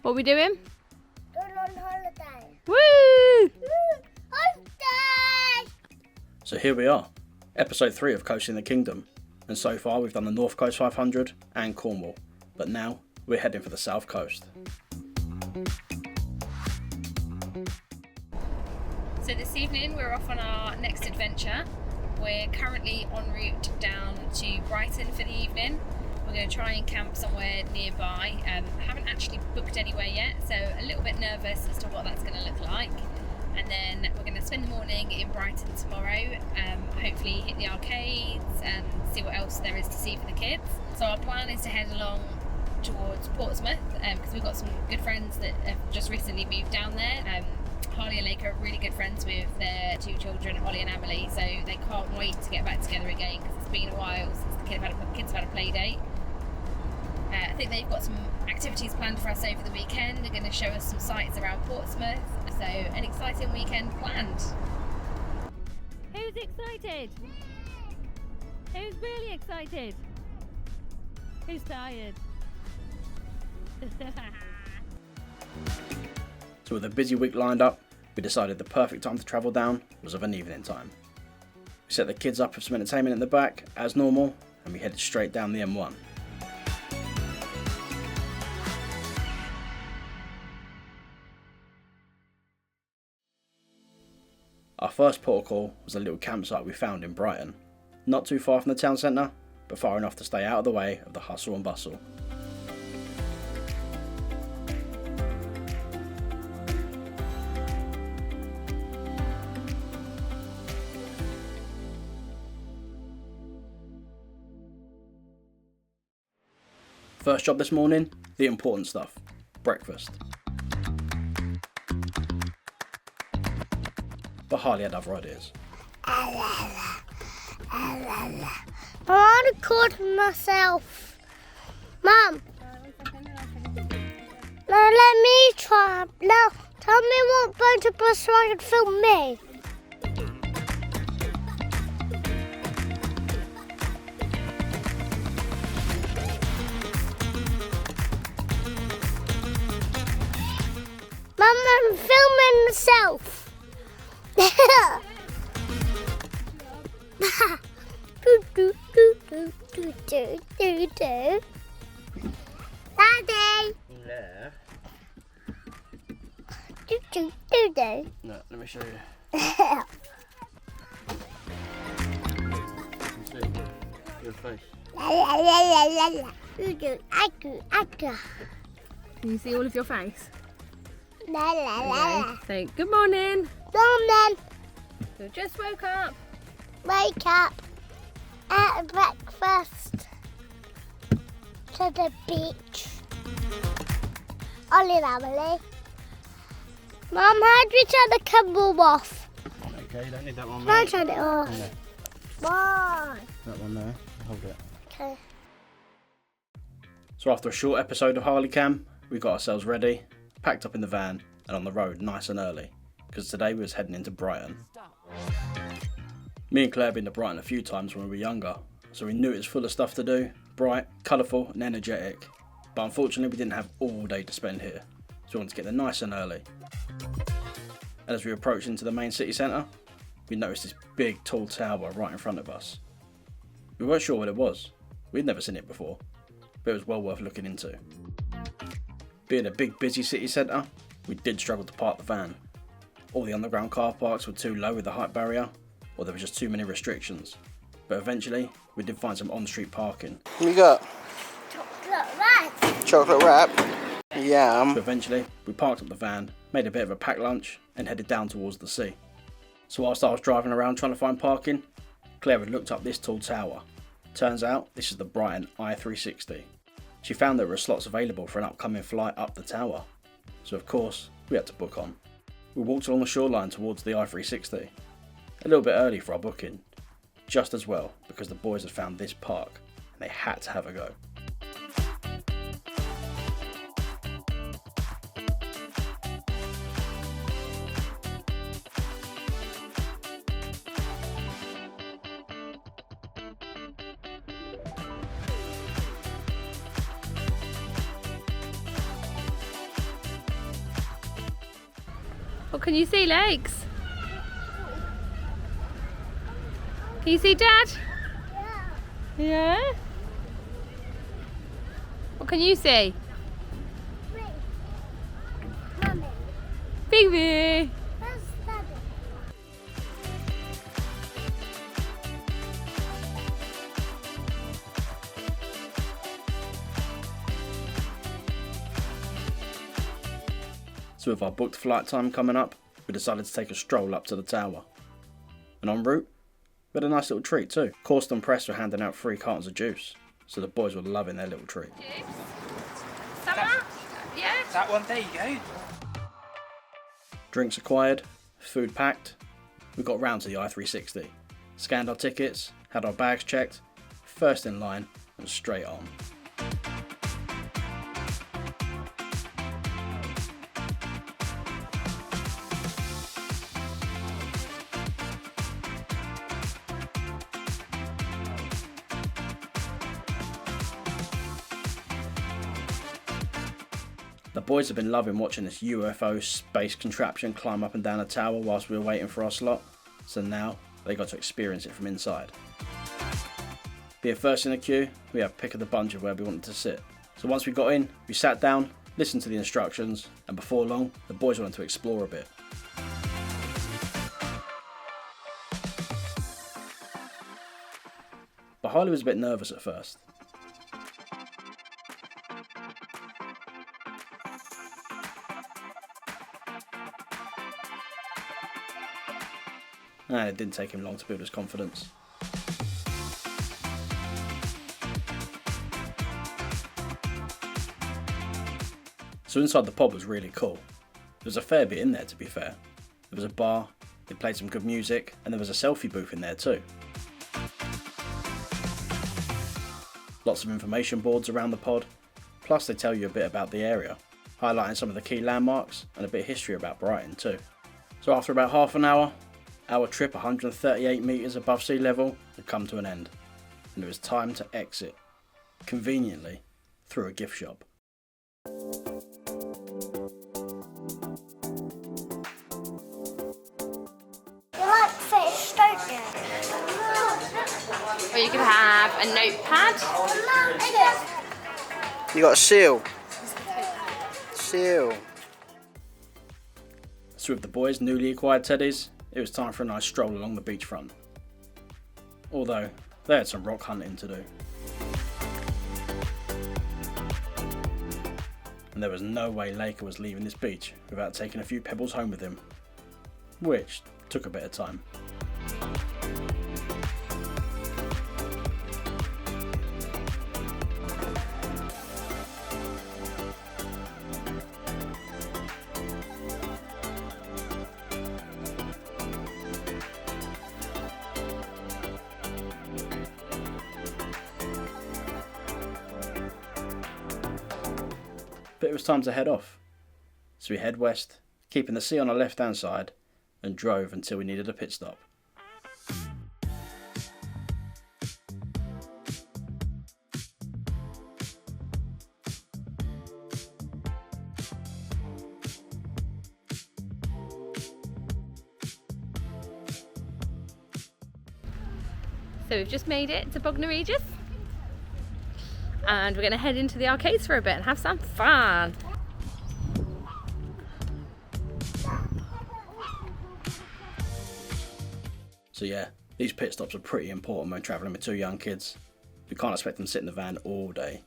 What are we doing? Going on holiday. Woo! Holiday! So here we are, episode 3 of Coasting the Kingdom, and so far we've done the North Coast 500 and Cornwall, but now we're heading for the South Coast. So this evening we're off on our next adventure. We're currently en route down to Brighton for the evening. We're going to try and camp somewhere nearby. Haven't actually booked anywhere yet, so a little bit nervous as to what that's going to look like. And then we're going to spend the morning in Brighton tomorrow, hopefully hit the arcades and see what else there is to see for the kids. So our plan is to head along towards Portsmouth because we've got some good friends that have just recently moved down there. Harley and Lake are really good friends with their 2 children, Ollie and Emily, so they can't wait to get back together again because it's been a while since the kids have had a play date. I think they've got some activities planned for us over the weekend. They're going to show us some sights around Portsmouth, so an exciting weekend planned. Who's excited? Who's really excited? Who's tired? So with a busy week lined up, we decided the perfect time to travel down was of an evening time. We set the kids up with some entertainment in the back, as normal, and we headed straight down the M1. Our first port of call was a little campsite we found in Brighton, not too far from the town centre, but far enough to stay out of the way of the hustle and bustle. First job this morning, the important stuff, breakfast. But Harley had other ideas. I want to record myself. Mum. Now let me try. Now tell me what button to press so I can film me. Mum, I'm filming myself. Daddy. Yeah. No, let me show you. Your face. Can you see all of your face? La la la. Say good morning. Morning. So just woke up. Wake up. At breakfast. To the beach. Ollie and Emily. Mum, how do we turn the candle off? Okay, you don't need that one. I turn it off. No. Why? That one there, hold it. Okay. So after a short episode of Harley Cam, we got ourselves ready, packed up in the van, and on the road nice and early, because today we was heading into Brighton. Me and Claire have been to Brighton a few times when we were younger, so we knew it was full of stuff to do, bright, colourful and energetic, but unfortunately we didn't have all day to spend here, so we wanted to get there nice and early. And as we approached into the main city centre, we noticed this big tall tower right in front of us. We weren't sure what it was, we'd never seen it before, but it was well worth looking into. Being a big busy city centre, we did struggle to park the van. All the underground car parks were too low with the height barrier, or there were just too many restrictions. But eventually, we did find some on-street parking. What you got? Chocolate rice. Chocolate wrap? Yum. So eventually, we parked up the van, made a bit of a packed lunch, and headed down towards the sea. So whilst I was driving around trying to find parking, Claire had looked up this tall tower. Turns out, this is the Brighton i360. She found there were slots available for an upcoming flight up the tower. So of course, we had to book on. We walked along the shoreline towards the i360. A little bit early for our booking. Just as well, because the boys had found this park, and they had to have a go. What can you see, Legs? Can you see Dad? Yeah? What can you see? Mummy, Baby! where's Daddy? So with our booked flight time coming up, we decided to take a stroll up to the tower. And en route, we had a nice little treat too. Corst and Press were handing out free cartons of juice, so the boys were loving their little treat. Summer? Yeah? That one, there you go. Drinks acquired, food packed, we got round to the I-360, scanned our tickets, had our bags checked, first in line and straight on. The boys have been loving watching this UFO space contraption climb up and down the tower whilst we were waiting for our slot, so now they got to experience it from inside. Being first in the queue, we had pick of the bunch of where we wanted to sit. So once we got in, we sat down, listened to the instructions, and before long, the boys wanted to explore a bit. But Harley was a bit nervous at first. And it didn't take him long to build his confidence. So inside the pub was really cool. There was a fair bit in there, to be fair. There was a bar, they played some good music, and there was a selfie booth in there too. Lots of information boards around the pod, plus they tell you a bit about the area, highlighting some of the key landmarks and a bit of history about Brighton too. So after about half an hour, our trip 138 metres above sea level had come to an end, and it was time to exit, conveniently, through a gift shop. You like fish, don't you? Or you could have a notepad. You got a seal. Seal. So with the boys' newly acquired teddies, it was time for a nice stroll along the beachfront. Although, they had some rock hunting to do. And there was no way Laker was leaving this beach without taking a few pebbles home with him. Which took a bit of time. But it was time to head off. So we head west, keeping the sea on our left hand side, and drove until we needed a pit stop. So we've just made it to Bognor, and we're going to head into the arcades for a bit and have some fun. So yeah, these pit stops are pretty important when travelling with two young kids. We can't expect them to sit in the van all day.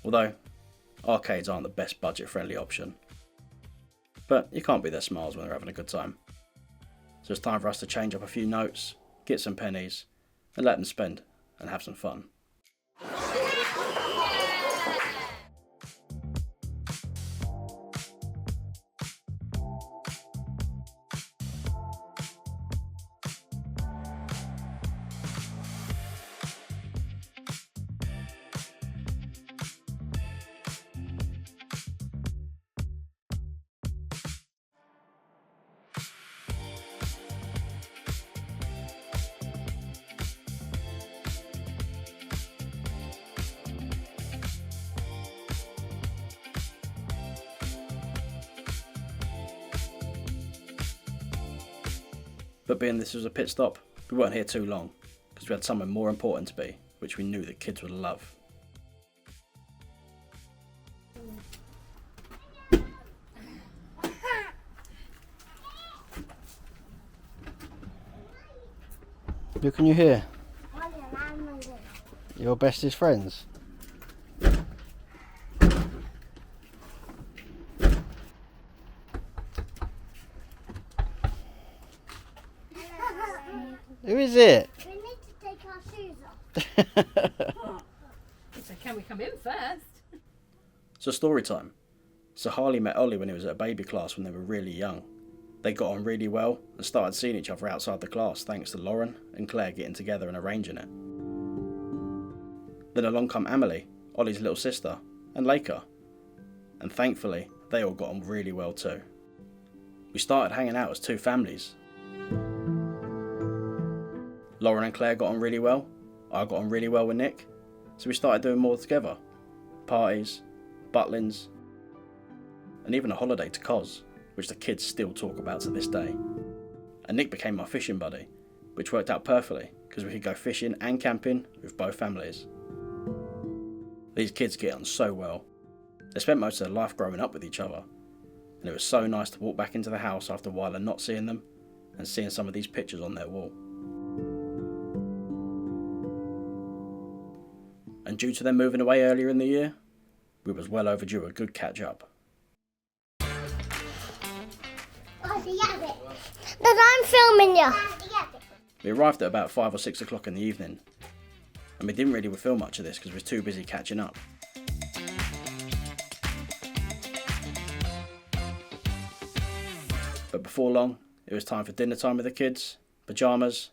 Although, arcades aren't the best budget friendly option. But you can't beat their smiles when they're having a good time. So it's time for us to change up a few notes, get some pennies, and let them spend and have some fun. But being this was a pit stop, we weren't here too long, because we had somewhere more important to be, which we knew the kids would love. Who can you hear? Your bestest friends? Who is it? We need to take our shoes off. So can we come in first? So story time. So Harley met Ollie when he was at a baby class when they were really young. They got on really well and started seeing each other outside the class thanks to Lauren and Claire getting together and arranging it. Then along come Amelie, Ollie's little sister, and Laker. And thankfully, they all got on really well too. We started hanging out as two families. Lauren and Claire got on really well, I got on really well with Nick, so we started doing more together. Parties, butlins, and even a holiday to Cos, which the kids still talk about to this day. And Nick became my fishing buddy, which worked out perfectly because we could go fishing and camping with both families. These kids get on so well. They spent most of their life growing up with each other, and it was so nice to walk back into the house after a while and not seeing them, and seeing some of these pictures on their wall. And due to them moving away earlier in the year, we was well overdue a good catch up. But I'm filming you. We arrived at about 5 or 6 o'clock in the evening, and we didn't really film much of this because we were too busy catching up. But before long, it was time for dinner time with the kids, pyjamas,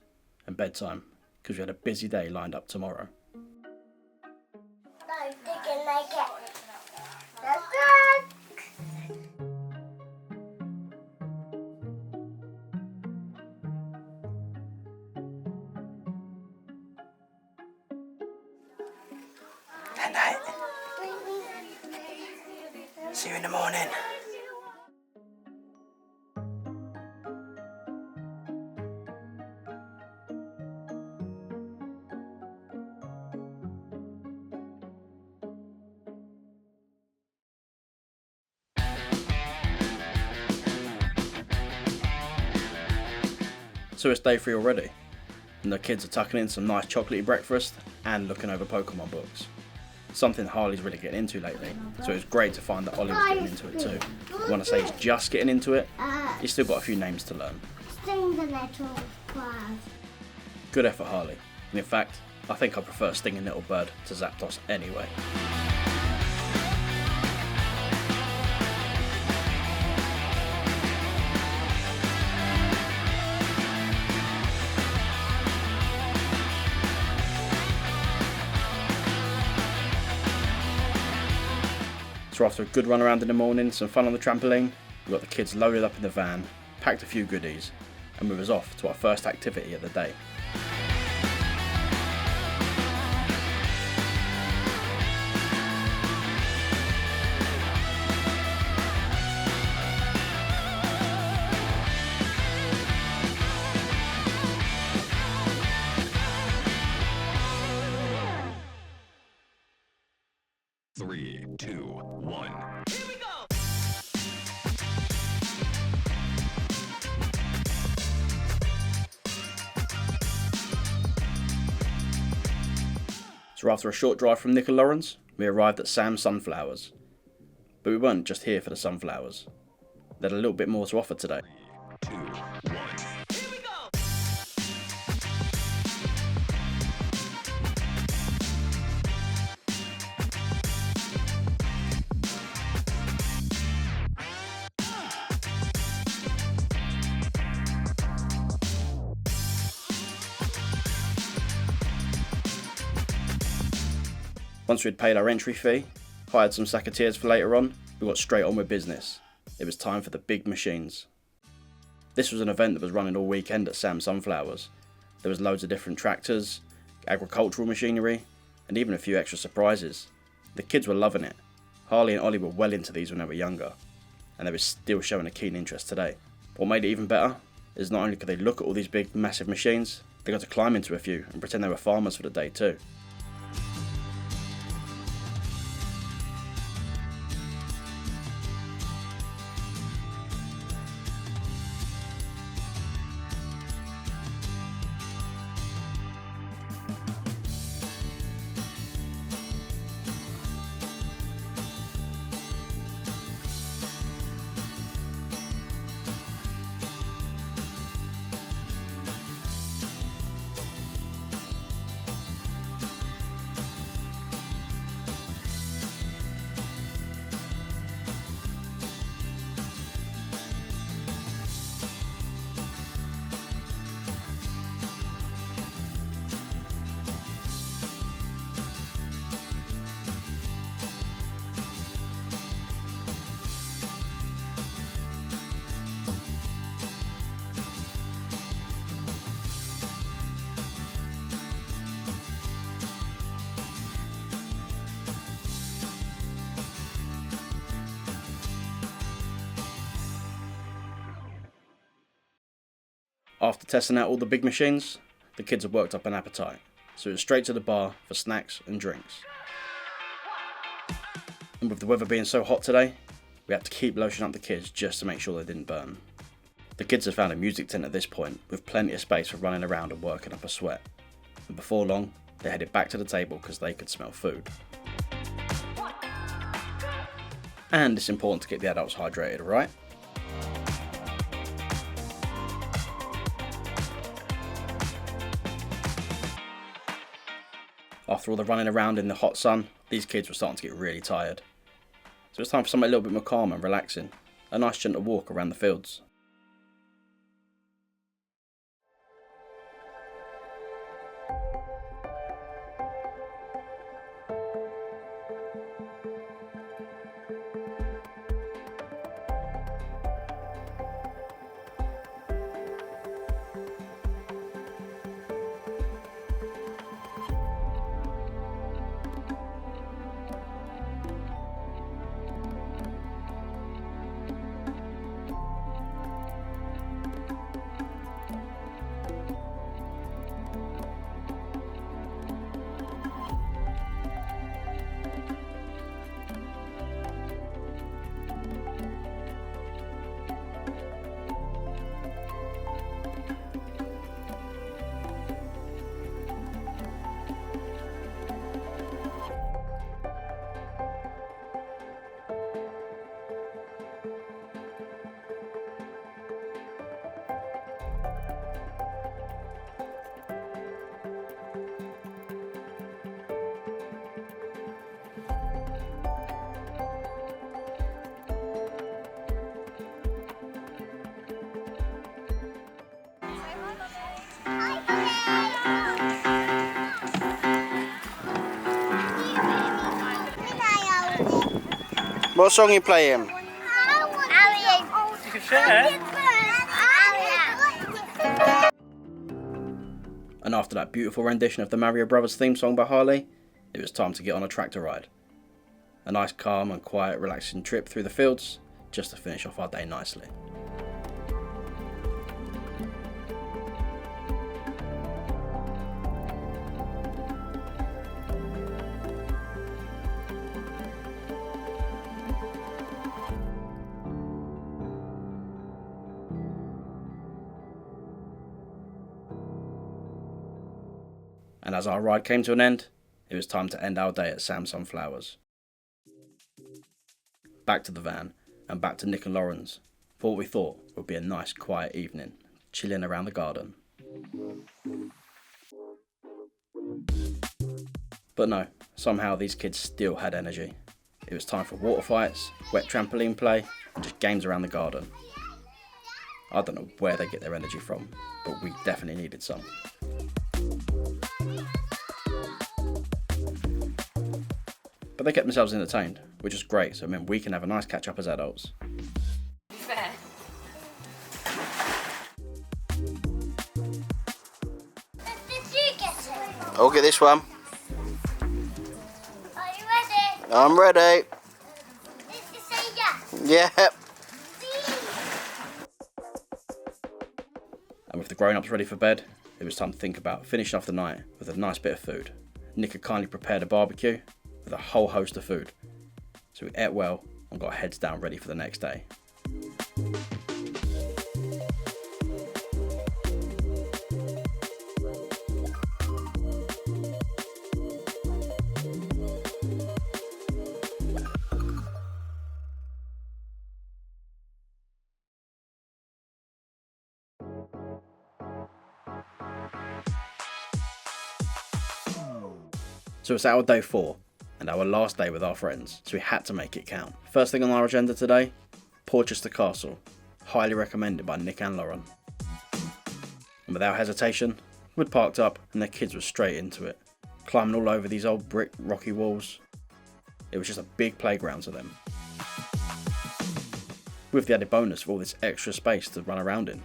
and bedtime, because we had a busy day lined up tomorrow. No, digging like it. That's good. Good night. See you in the morning. So it's day 3 already, and the kids are tucking in some nice chocolatey breakfast and looking over Pokemon books. Something Harley's really getting into lately, so it was great to find that Ollie was getting into it too. I want to say he's just getting into it, he's still got a few names to learn. Sting the little bird. Good effort, Harley, and in fact, I think I prefer Stinging Little Bird to Zapdos anyway. So after a good run around in the morning, some fun on the trampoline, we got the kids loaded up in the van, packed a few goodies, and we was off to our first activity of the day. Three, two, one. Here we go! So after a short drive from Nick and Lauren's, we arrived at Sam's Sunflowers. But we weren't just here for the sunflowers. They had a little bit more to offer today. 2, 1. Here we go! Once we'd paid our entry fee, hired some secateurs for later on, we got straight on with business. It was time for the big machines. This was an event that was running all weekend at Sam's Sunflowers. There was loads of different tractors, agricultural machinery, and even a few extra surprises. The kids were loving it. Harley and Ollie were well into these when they were younger, and they were still showing a keen interest today. What made it even better is not only could they look at all these big massive machines, they got to climb into a few and pretend they were farmers for the day too. After testing out all the big machines, the kids had worked up an appetite, so it was straight to the bar for snacks and drinks. And with the weather being so hot today, we had to keep lotioning up the kids just to make sure they didn't burn. The kids had found a music tent at this point, with plenty of space for running around and working up a sweat. And before long, they headed back to the table because they could smell food. And it's important to keep the adults hydrated, right? After all the running around in the hot sun, these kids were starting to get really tired. So it's time for something a little bit more calm and relaxing. A nice gentle walk around the fields. What song are you playing? You can share. And after that beautiful rendition of the Mario Brothers theme song by Harley, it was time to get on a tractor ride. A nice calm and quiet relaxing trip through the fields, just to finish off our day nicely. And as our ride came to an end, it was time to end our day at Sam's Sunflowers. Back to the van, and back to Nick and Lauren's, for what we thought would be a nice quiet evening, chilling around the garden. But no, somehow these kids still had energy. It was time for water fights, wet trampoline play, and just games around the garden. I don't know where they get their energy from, but we definitely needed some. But they kept themselves entertained, which is great, so it meant we can have a nice catch up as adults. Fair. Did you get it? I'll get this one. Are you ready? I'm ready. Did you say yes? Yep. And with the grown-ups ready for bed, it was time to think about finishing off the night with a nice bit of food. Nick had kindly prepared a barbecue with a whole host of food, so we ate well and got our heads down ready for the next day. So it's our day 4 and our last day with our friends, so we had to make it count. First thing on our agenda today, Porchester Castle, highly recommended by Nick and Lauren. And without hesitation, we'd parked up and their kids were straight into it, climbing all over these old brick rocky walls. It was just a big playground to them, with the added bonus of all this extra space to run around in.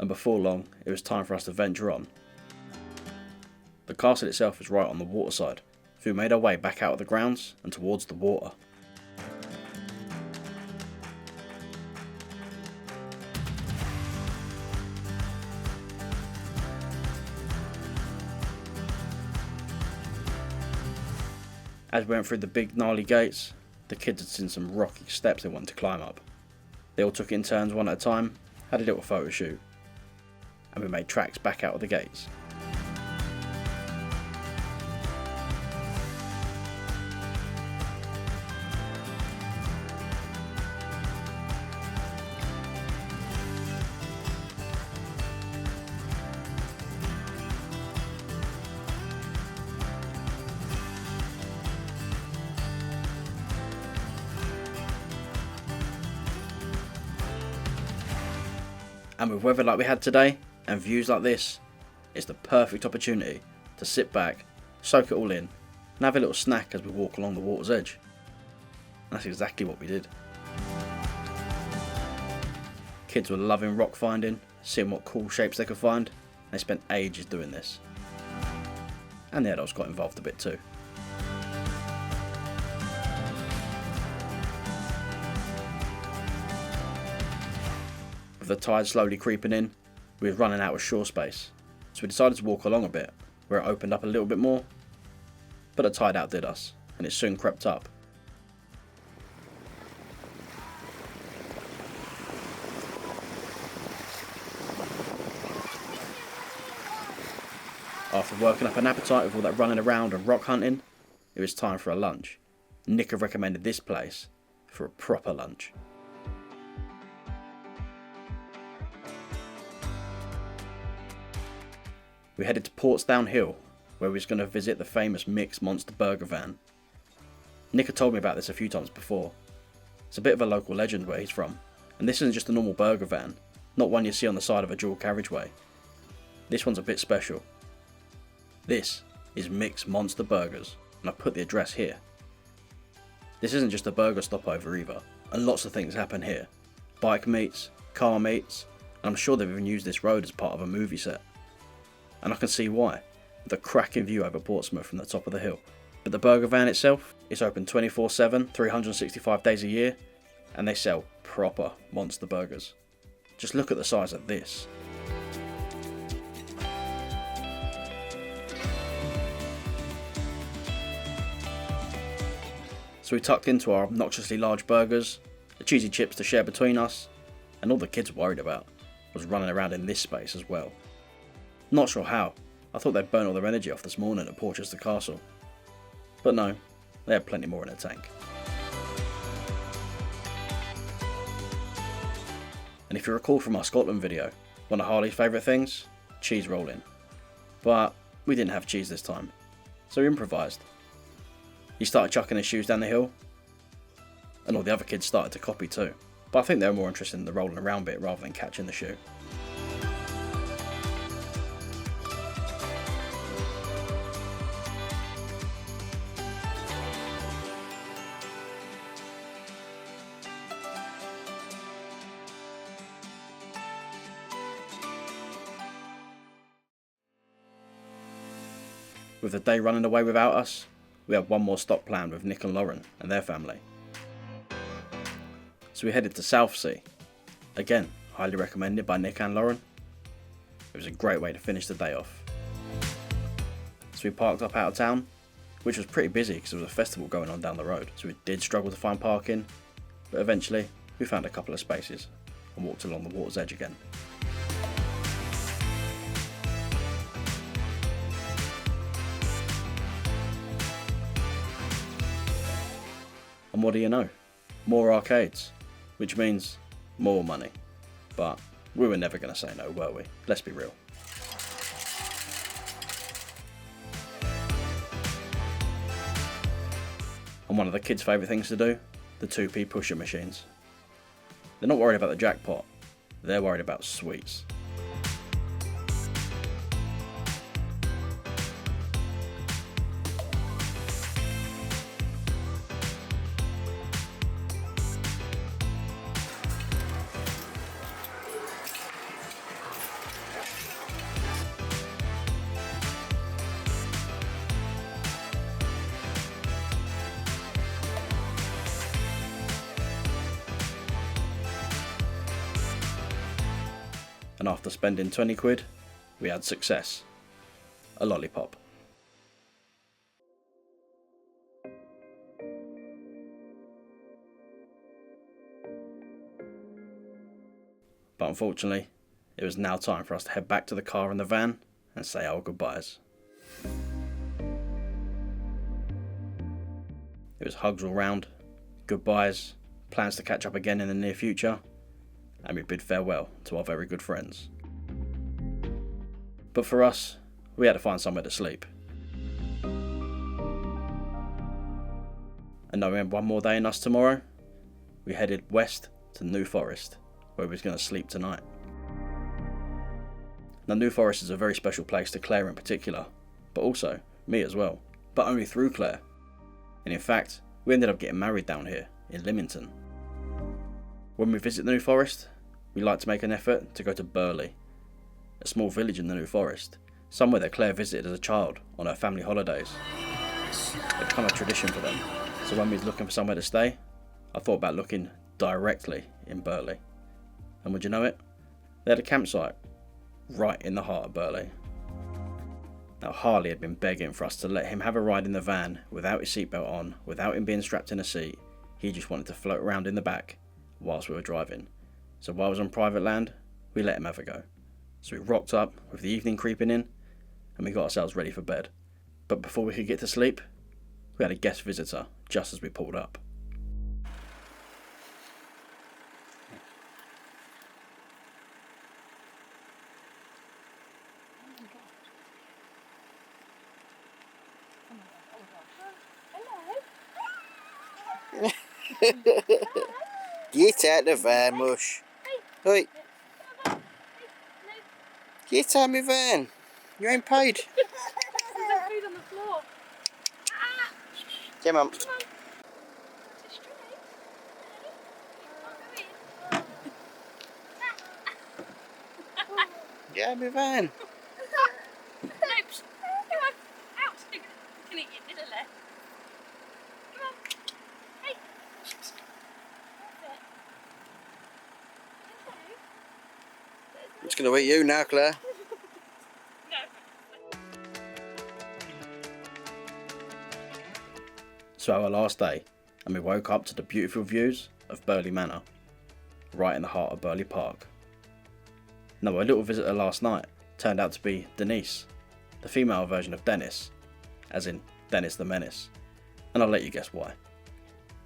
And before long, it was time for us to venture on. The castle itself was right on the waterside, so we made our way back out of the grounds and towards the water. As we went through the big gnarly gates, the kids had seen some rocky steps they wanted to climb up. They all took it in turns one at a time, had a little photo shoot, and we made tracks back out of the gates. And with weather like we had today, and views like this, it's the perfect opportunity to sit back, soak it all in, and have a little snack as we walk along the water's edge. And that's exactly what we did. Kids were loving rock finding, seeing what cool shapes they could find, and they spent ages doing this. And the adults got involved a bit too. With the tide slowly creeping in, we were running out of shore space, so we decided to walk along a bit, where it opened up a little bit more, but the tide outdid us, and it soon crept up. After working up an appetite with all that running around and rock hunting, it was time for a lunch. Nick had recommended this place for a proper lunch. We headed to Portsmouth Hill, where we was going to visit the famous Mick's Monster Burger van. Nick had told me about this a few times before. It's a bit of a local legend where he's from, and this isn't just a normal burger van, not one you see on the side of a dual carriageway. This one's a bit special. This is Mick's Monster Burgers, and I've put the address here. This isn't just a burger stopover either, and lots of things happen here. Bike meets, car meets, and I'm sure they've even used this road as part of a movie set. And I can see why, with a cracking view over Portsmouth from the top of the hill. But the burger van itself is open 24/7, 365 days a year, and they sell proper monster burgers. Just look at the size of this. So we tucked into our obnoxiously large burgers, the cheesy chips to share between us, and all the kids were worried about was running around in this space as well. Not sure how, I thought they'd burn all their energy off this morning at Porchester Castle. But no, they had plenty more in the tank. And if you recall from our Scotland video, one of Harley's favourite things? Cheese rolling. But we didn't have cheese this time, so we improvised. He started chucking his shoes down the hill, and all the other kids started to copy too. But I think they were more interested in the rolling around bit rather than catching the shoe. With the day running away without us, we had one more stop planned with Nick and Lauren and their family. So we headed to Southsea. Again, highly recommended by Nick and Lauren. It was a great way to finish the day off. So we parked up out of town, which was pretty busy because there was a festival going on down the road. So we did struggle to find parking, but eventually we found a couple of spaces and walked along the water's edge again. And what do you know? More arcades, which means more money. But we were never going to say no, were we? Let's be real. And one of the kids' favourite things to do, the 2p pusher machines. They're not worried about the jackpot, they're worried about sweets. And after spending 20 quid, we had success. A lollipop. But unfortunately, it was now time for us to head back to the car and the van and say our goodbyes. It was hugs all round, goodbyes, plans to catch up again in the near future, and we bid farewell to our very good friends. But for us, we had to find somewhere to sleep. And knowing one more day in us tomorrow, we headed west to New Forest, where we was going to sleep tonight. Now New Forest is a very special place to Claire in particular, but also me as well, but only through Claire. And in fact, we ended up getting married down here in Lymington. When we visit the New Forest, we like to make an effort to go to Burley, a small village in the New Forest, somewhere that Claire visited as a child on her family holidays. It's become a tradition for them, so when we was looking for somewhere to stay, I thought about looking directly in Burley. And would you know it? They had a campsite right in the heart of Burley. Now Harley had been begging for us to let him have a ride in the van without his seatbelt on, without him being strapped in a seat. He just wanted to float around in the back whilst we were driving. So while I was on private land, we let him have a go. So we rocked up with the evening creeping in, and we got ourselves ready for bed. But before we could get to sleep, we had a guest visitor just as we pulled up. Get out the van, mush. Hey. Get out my van. You ain't paid. There's food on the floor. Come on. Get out my van. No, come on, out. You can eat your dinner left. Come on. Hey. I'm just going to eat you now, Claire. So our last day, and we woke up to the beautiful views of Burley Manor, right in the heart of Burley Park. Now, our little visitor last night turned out to be Denise, the female version of Dennis, as in Dennis the Menace, and I'll let you guess why.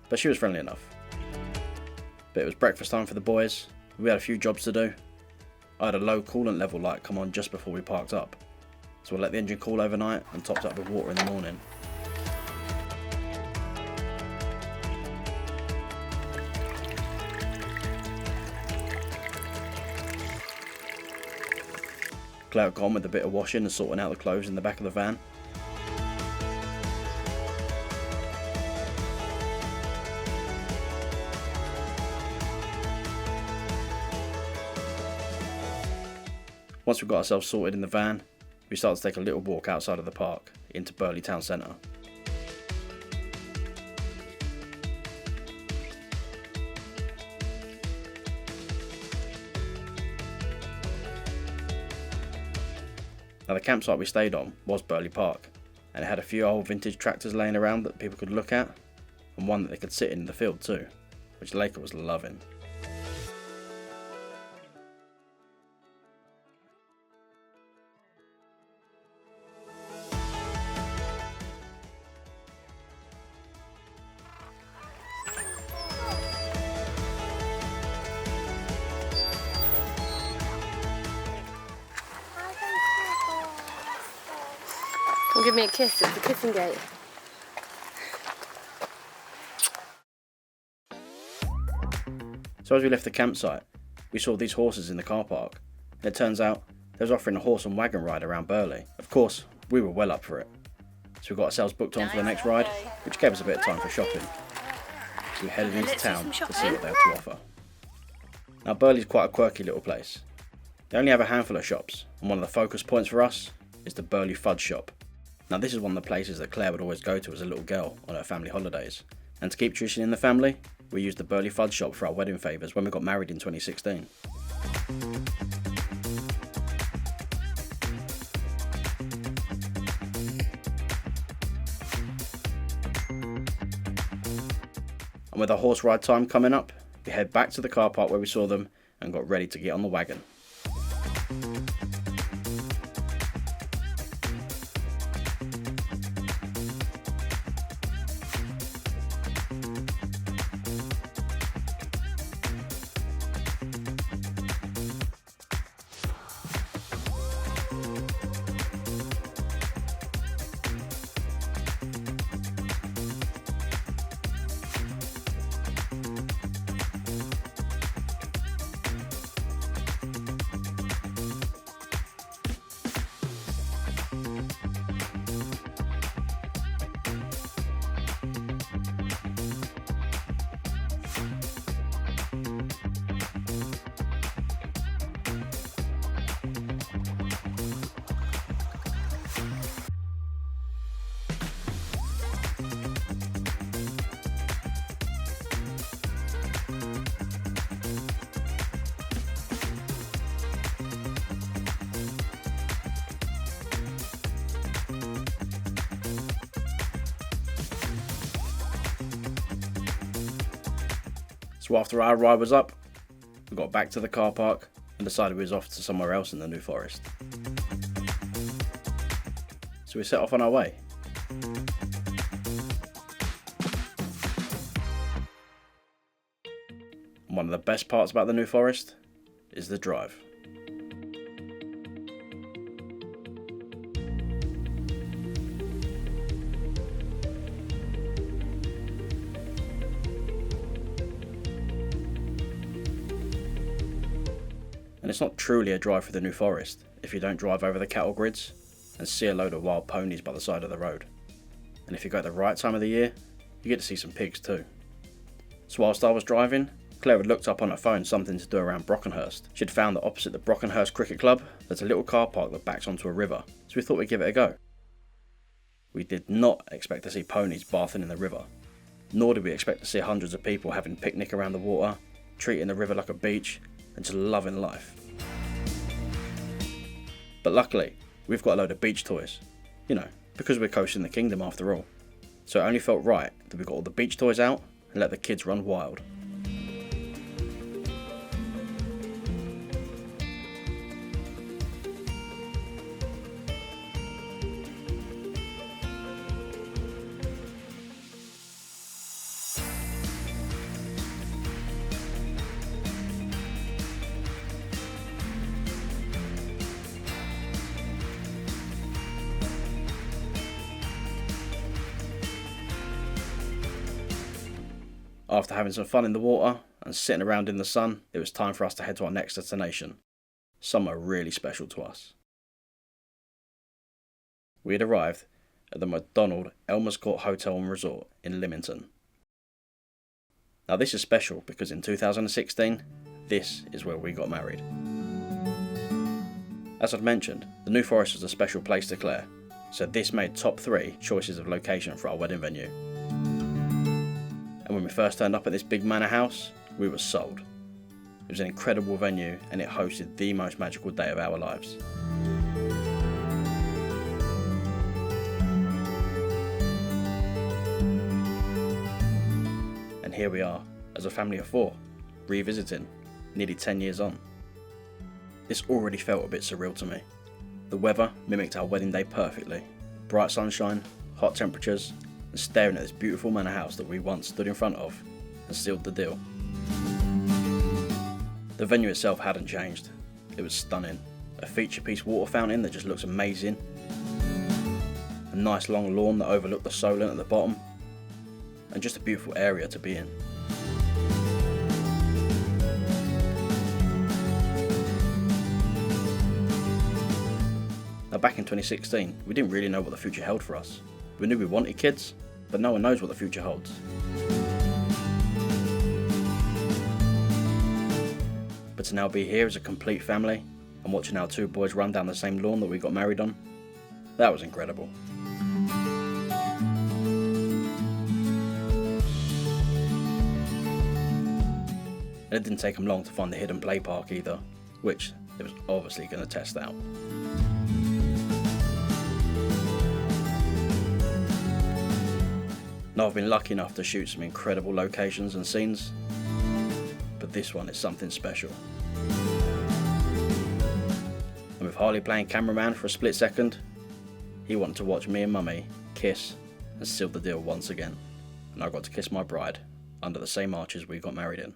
But she was friendly enough. But it was breakfast time for the boys, we had a few jobs to do. I had a low coolant level light come on just before we parked up, so I let the engine cool overnight and topped up with water in the morning. Claire got on with a bit of washing and sorting out the clothes in the back of the van. Once we got ourselves sorted in the van, we started to take a little walk outside of the park into Burley town centre. Now, the campsite we stayed on was Burley Park, and it had a few old vintage tractors laying around that people could look at, and one that they could sit in the field too, which Laker was loving. Come give me a kiss, it's the kissing gate. So as we left the campsite, we saw these horses in the car park, and it turns out they was offering a horse and wagon ride around Burley. Of course, we were well up for it, so we got ourselves booked on for the next ride, which gave us a bit of time for shopping. So we headed into town to see what they had to offer. Now, Burley's quite a quirky little place. They only have a handful of shops, and one of the focus points for us is the Burley Fudge Shop. Now, this is one of the places that Claire would always go to as a little girl on her family holidays, and to keep tradition in the family, we used the Burley Fudge Shop for our wedding favours when we got married in 2016. And with our horse ride time coming up, we head back to the car park where we saw them and got ready to get on the wagon. So after our ride was up, we got back to the car park and decided we was off to somewhere else in the New Forest. So we set off on our way. One of the best parts about the New Forest is the drive. And it's not truly a drive through the New Forest if you don't drive over the cattle grids and see a load of wild ponies by the side of the road. And if you go at the right time of the year, you get to see some pigs too. So whilst I was driving, Claire had looked up on her phone something to do around Brockenhurst. She'd found that opposite the Brockenhurst Cricket Club, there's a little car park that backs onto a river, so we thought we'd give it a go. We did not expect to see ponies bathing in the river, nor did we expect to see hundreds of people having a picnic around the water, treating the river like a beach, and just loving life. But luckily, we've got a load of beach toys, because we're coasting the kingdom after all. So it only felt right that we got all the beach toys out and let the kids run wild. After having some fun in the water and sitting around in the sun, it was time for us to head to our next destination, somewhere really special to us. We had arrived at the McDonald Elmer's Court Hotel and Resort in Lymington. Now this is special because in 2016, this is where we got married. As I'd mentioned, the New Forest was a special place to Claire, so this made top 3 choices of location for our wedding venue. And when we first turned up at this big manor house, we were sold. It was an incredible venue and it hosted the most magical day of our lives. And here we are, as a family of 4, revisiting, nearly 10 years on. This already felt a bit surreal to me. The weather mimicked our wedding day perfectly. Bright sunshine, hot temperatures, and staring at this beautiful manor house that we once stood in front of and sealed the deal. The venue itself hadn't changed. It was stunning. A feature-piece water fountain that just looks amazing. A nice long lawn that overlooked the Solent at the bottom. And just a beautiful area to be in. Now back in 2016, we didn't really know what the future held for us. We knew we wanted kids, but no one knows what the future holds. But to now be here as a complete family, and watching our 2 boys run down the same lawn that we got married on, that was incredible. And it didn't take them long to find the hidden play park either, which they was obviously going to test out. Now I've been lucky enough to shoot some incredible locations and scenes, but this one is something special. And with Harley playing cameraman for a split second, he wanted to watch me and Mummy kiss and seal the deal once again, and I got to kiss my bride under the same arches we got married in.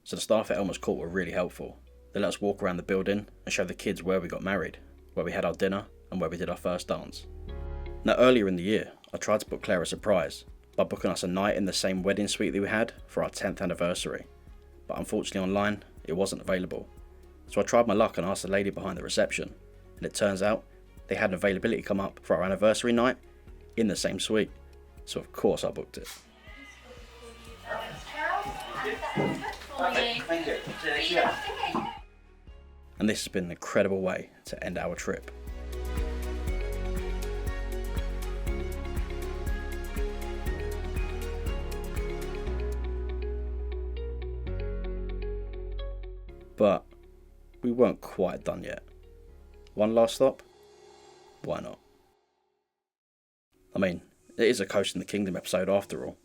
So the staff at Elmer's Court were really helpful. They let us walk around the building and show the kids where we got married, where we had our dinner and where we did our first dance. Now earlier in the year, I tried to book Claire a surprise by booking us a night in the same wedding suite that we had for our 10th anniversary, but unfortunately online it wasn't available. So I tried my luck and asked the lady behind the reception, and it turns out they had an availability come up for our anniversary night in the same suite, so of course I booked it. Thank you. And this has been an incredible way to end our trip. But we weren't quite done yet. One last stop? Why not? I mean, it is a Coast in the Kingdom episode after all,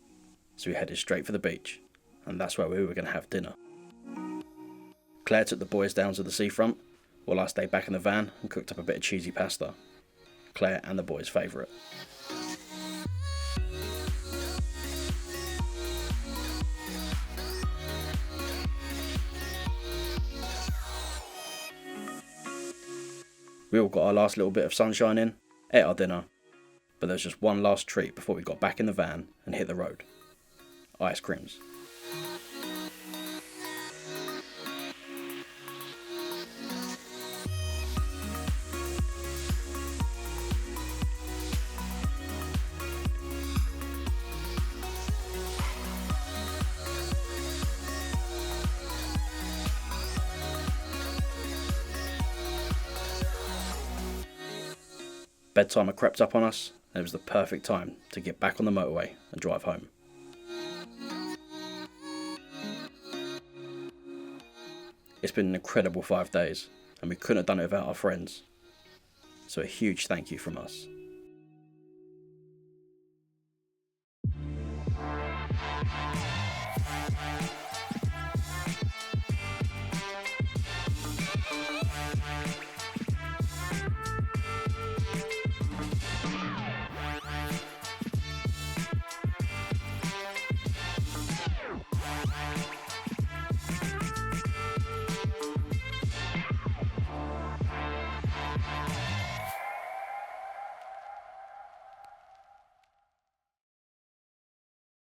so we headed straight for the beach, and that's where we were going to have dinner. Claire took the boys down to the seafront, while I stayed back in the van and cooked up a bit of cheesy pasta. Claire and the boys' favourite. We all got our last little bit of sunshine in, ate our dinner, but there was just one last treat before we got back in the van and hit the road. Ice creams. Bedtime had crept up on us, and it was the perfect time to get back on the motorway and drive home. It's been an incredible 5 days, and we couldn't have done it without our friends. So a huge thank you from us.